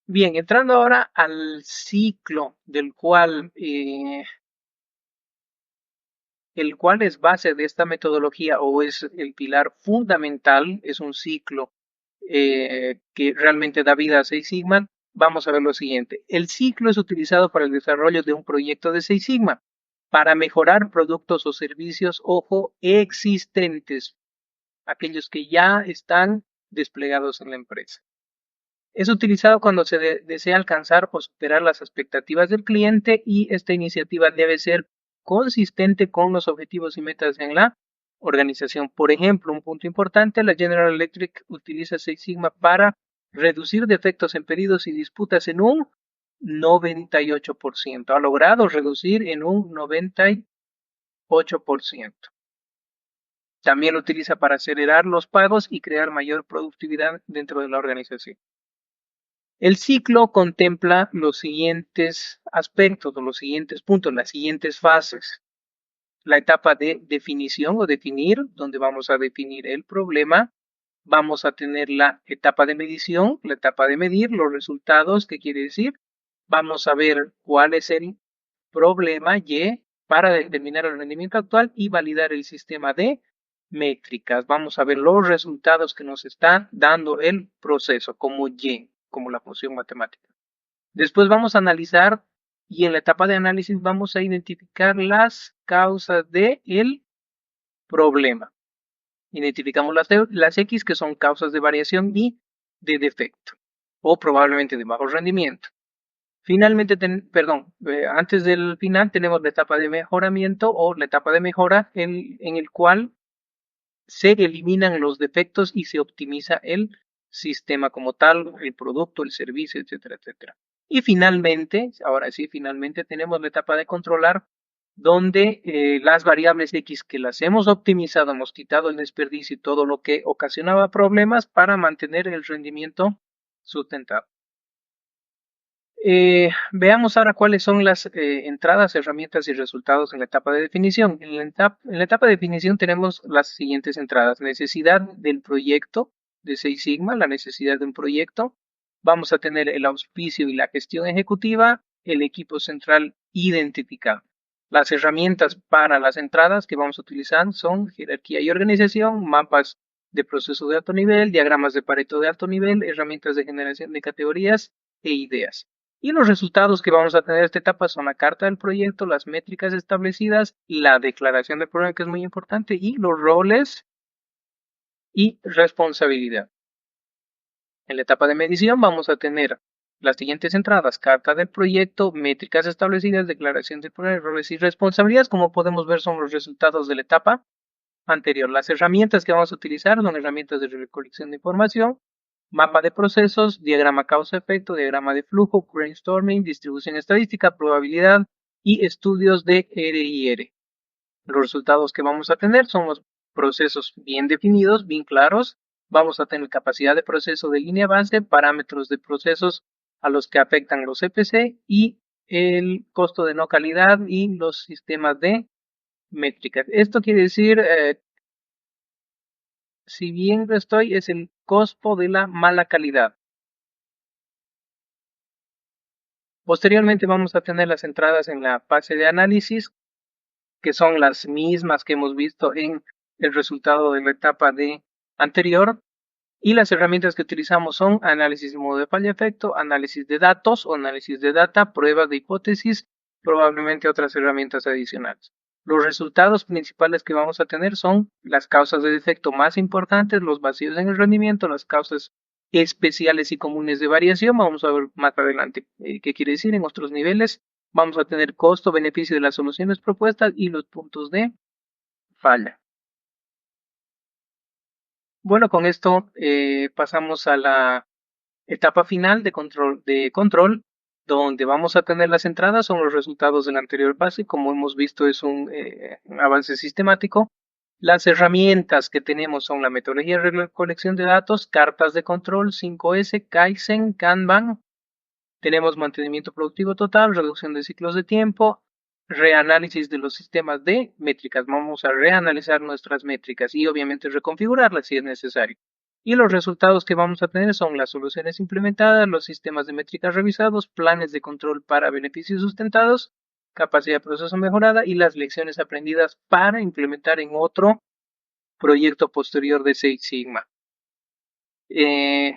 Bien, entrando ahora al ciclo el cual es base de esta metodología o es el pilar fundamental, es un ciclo que realmente da vida a Six Sigma. Vamos a ver lo siguiente. El ciclo es utilizado para el desarrollo de un proyecto de Six Sigma, para mejorar productos o servicios, ojo, existentes, aquellos que ya están desplegados en la empresa. Es utilizado cuando se desea alcanzar o superar las expectativas del cliente y esta iniciativa debe ser consistente con los objetivos y metas en la organización. Por ejemplo, un punto importante, la General Electric utiliza Six Sigma para reducir defectos en pedidos y disputas en un 98%. Ha logrado reducir en un 98%. También lo utiliza para acelerar los pagos y crear mayor productividad dentro de la organización. El ciclo contempla los siguientes aspectos o los siguientes puntos, las siguientes fases. La etapa de definición o definir, donde vamos a definir el problema. Vamos a tener la etapa de medición, la etapa de medir los resultados, ¿qué quiere decir? Vamos a ver cuál es el problema Y para determinar el rendimiento actual y validar el sistema de métricas. Vamos a ver los resultados que nos está dando el proceso como Y, como la función matemática. Después vamos a analizar y en la etapa de análisis vamos a identificar las causas del problema. Identificamos las X que son causas de variación y de defecto o probablemente de bajo rendimiento. Finalmente, antes del final tenemos la etapa de mejoramiento o la etapa de mejora en el cual se eliminan los defectos y se optimiza el sistema como tal, el producto, el servicio, etcétera, etcétera. Y finalmente, ahora sí, finalmente tenemos la etapa de controlar, donde las variables X que las hemos optimizado, hemos quitado el desperdicio y todo lo que ocasionaba problemas para mantener el rendimiento sustentado. Veamos ahora cuáles son las entradas, herramientas y resultados en la etapa de definición. En la etapa de definición tenemos las siguientes entradas. Necesidad del proyecto de Six Sigma, la necesidad de un proyecto. Vamos a tener el auspicio y la gestión ejecutiva, el equipo central identificado. Las herramientas para las entradas que vamos a utilizar son jerarquía y organización, mapas de proceso de alto nivel, diagramas de Pareto de alto nivel, herramientas de generación de categorías e ideas. Y los resultados que vamos a tener en esta etapa son la carta del proyecto, las métricas establecidas, la declaración del problema que es muy importante y los roles y responsabilidad. En la etapa de medición vamos a tener las siguientes entradas: carta del proyecto, métricas establecidas, declaración del problema, roles y responsabilidades. Como podemos ver son los resultados de la etapa anterior. Las herramientas que vamos a utilizar son herramientas de recolección de información, mapa de procesos, diagrama causa-efecto, diagrama de flujo, brainstorming, distribución estadística, probabilidad y estudios de R&R. Los resultados que vamos a tener son los procesos bien definidos, bien claros. Vamos a tener capacidad de proceso de línea base, parámetros de procesos a los que afectan los CPC y el costo de no calidad y los sistemas de métricas. Esto quiere decir, si bien estoy, es el costo de la mala calidad. Posteriormente vamos a tener las entradas en la fase de análisis, que son las mismas que hemos visto en el resultado de la etapa de anterior. Y las herramientas que utilizamos son análisis de modo de falla-efecto, análisis de datos o análisis de data, pruebas de hipótesis, probablemente otras herramientas adicionales. Los resultados principales que vamos a tener son las causas de defecto más importantes, los vacíos en el rendimiento, las causas especiales y comunes de variación. Vamos a ver más adelante qué quiere decir en otros niveles. Vamos a tener costo-beneficio de las soluciones propuestas y los puntos de falla. Bueno, con esto pasamos a la etapa final de control, donde vamos a tener las entradas, son los resultados de la anterior fase. Como hemos visto, es un avance sistemático. Las herramientas que tenemos son la metodología de recolección de datos, cartas de control, 5S, Kaizen, Kanban. Tenemos mantenimiento productivo total, reducción de ciclos de tiempo, reanálisis de los sistemas de métricas. Vamos a reanalizar nuestras métricas y obviamente reconfigurarlas si es necesario. Y los resultados que vamos a tener son las soluciones implementadas, los sistemas de métricas revisados, planes de control para beneficios sustentados, capacidad de proceso mejorada y las lecciones aprendidas para implementar en otro proyecto posterior de Six Sigma. Eh,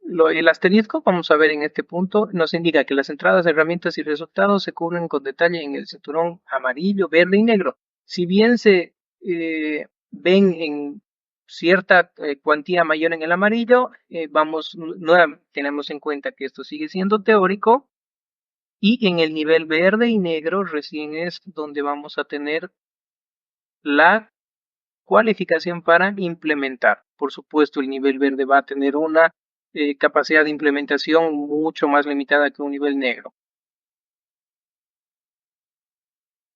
el asterisco, vamos a ver en este punto, nos indica que las entradas, herramientas y resultados se cubren con detalle en el cinturón amarillo, verde y negro. Si bien se ven en cierta cuantía mayor en el amarillo, tenemos en cuenta que esto sigue siendo teórico y en el nivel verde y negro recién es donde vamos a tener la cualificación para implementar. Por supuesto, el nivel verde va a tener una capacidad de implementación mucho más limitada que un nivel negro.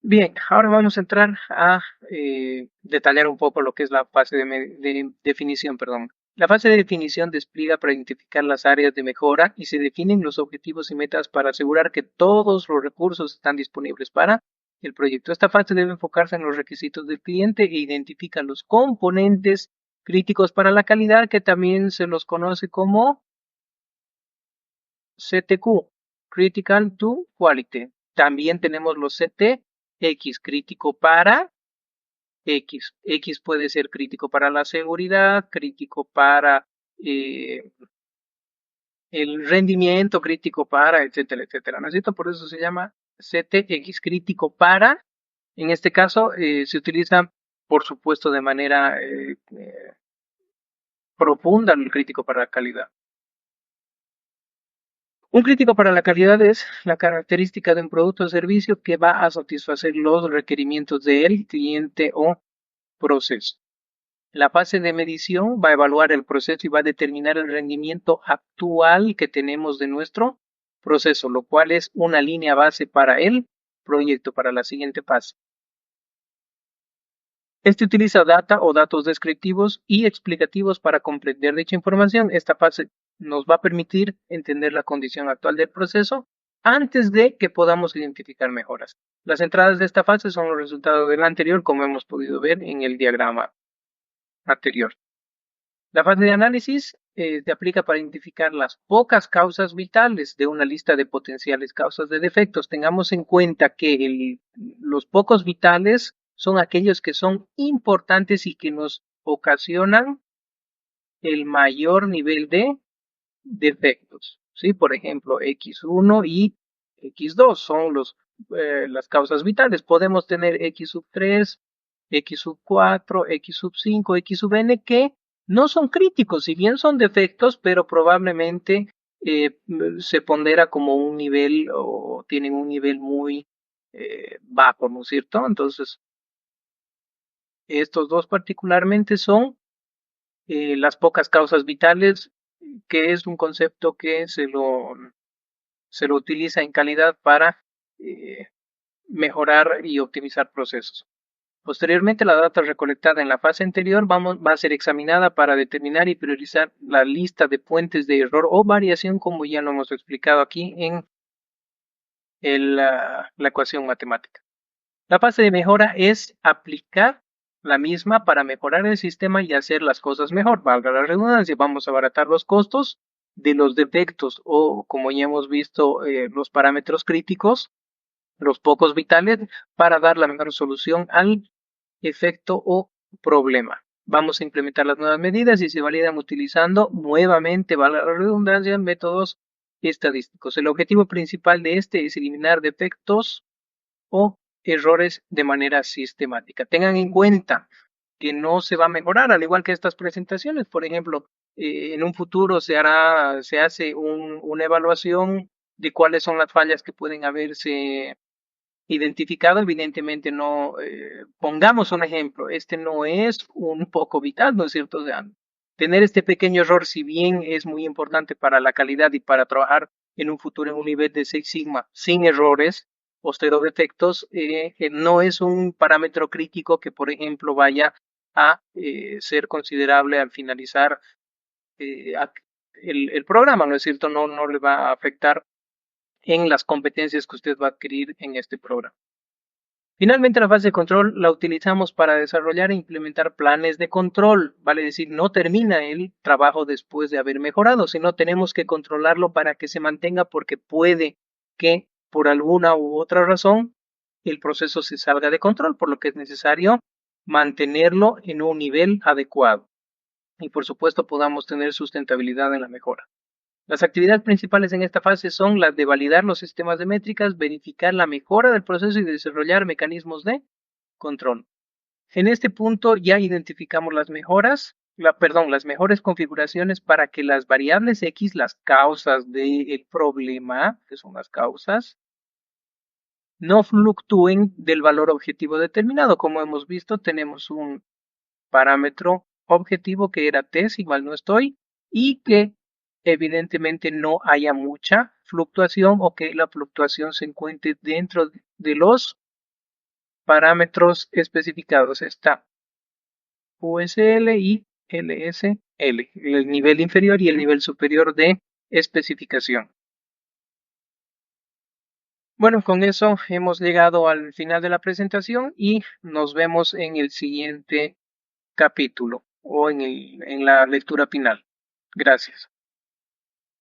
Bien, ahora vamos a entrar a detallar un poco lo que es la fase de definición, perdón. La fase de definición despliega para identificar las áreas de mejora y se definen los objetivos y metas para asegurar que todos los recursos están disponibles para el proyecto. Esta fase debe enfocarse en los requisitos del cliente e identifica los componentes críticos para la calidad, que también se los conoce como CTQ, Critical to Quality. También tenemos los CTX, crítico para X. X puede ser crítico para la seguridad, crítico para eh, el rendimiento, crítico para, etcétera, etcétera. ¿No es cierto? Por eso se llama CTX, crítico para. En este caso se utiliza, por supuesto, de manera profunda el crítico para la calidad. Un crítico para la calidad es la característica de un producto o servicio que va a satisfacer los requerimientos del cliente o proceso. La fase de medición va a evaluar el proceso y va a determinar el rendimiento actual que tenemos de nuestro proceso, lo cual es una línea base para el proyecto, para la siguiente fase. Este utiliza data o datos descriptivos y explicativos para comprender dicha información. Esta fase nos va a permitir entender la condición actual del proceso antes de que podamos identificar mejoras. Las entradas de esta fase son los resultados de la anterior, como hemos podido ver en el diagrama anterior. La fase de análisis se aplica para identificar las pocas causas vitales de una lista de potenciales causas de defectos. Tengamos en cuenta que los pocos vitales son aquellos que son importantes y que nos ocasionan el mayor nivel de defectos. ¿Sí? Por ejemplo, X1 y X2 son las causas vitales. Podemos tener X sub 3, X sub 4, X sub 5, X sub n que no son críticos, si bien son defectos, pero probablemente se pondera como un nivel o tienen un nivel muy bajo, ¿no es cierto? Entonces, estos dos particularmente son las pocas causas vitales, que es un concepto que se lo utiliza en calidad para eh, mejorar y optimizar procesos. Posteriormente, la data recolectada en la fase anterior va a ser examinada para determinar y priorizar la lista de fuentes de error o variación, como ya lo hemos explicado aquí en la ecuación matemática. La fase de mejora es aplicar la misma para mejorar el sistema y hacer las cosas mejor. Valga la redundancia, vamos a abaratar los costos de los defectos o, como ya hemos visto, los parámetros críticos, los pocos vitales, para dar la mejor solución al efecto o problema. Vamos a implementar las nuevas medidas y se validan utilizando nuevamente, valga la redundancia, métodos estadísticos. El objetivo principal de este es eliminar defectos o errores de manera sistemática. Tengan en cuenta que no se va a mejorar, al igual que estas presentaciones. Por ejemplo, en un futuro se hace una evaluación de cuáles son las fallas que pueden haberse identificado. Evidentemente no, pongamos un ejemplo, este no es un poco vital, ¿no es cierto? O sea, tener este pequeño error, si bien es muy importante para la calidad y para trabajar en un futuro en un nivel de Six Sigma sin errores o cero defectos, no es un parámetro crítico que, por ejemplo, vaya a ser considerable al finalizar el programa, ¿no es cierto? No, no le va a afectar en las competencias que usted va a adquirir en este programa. Finalmente, la fase de control la utilizamos para desarrollar e implementar planes de control, vale decir, no termina el trabajo después de haber mejorado, sino tenemos que controlarlo para que se mantenga porque puede que por alguna u otra razón el proceso se salga de control, por lo que es necesario mantenerlo en un nivel adecuado y por supuesto podamos tener sustentabilidad en la mejora. Las actividades principales en esta fase son las de validar los sistemas de métricas, verificar la mejora del proceso y desarrollar mecanismos de control. En este punto ya identificamos las mejoras, las mejores configuraciones para que las variables X, las causas del problema, que son las causas, no fluctúen del valor objetivo determinado. Como hemos visto, tenemos un parámetro objetivo que era t, si mal no estoy, y que evidentemente no haya mucha fluctuación o que la fluctuación se encuentre dentro de los parámetros especificados. Está USL y LSL, el nivel inferior y el nivel superior de especificación. Bueno, con eso hemos llegado al final de la presentación y nos vemos en el siguiente capítulo o en la lectura final. Gracias.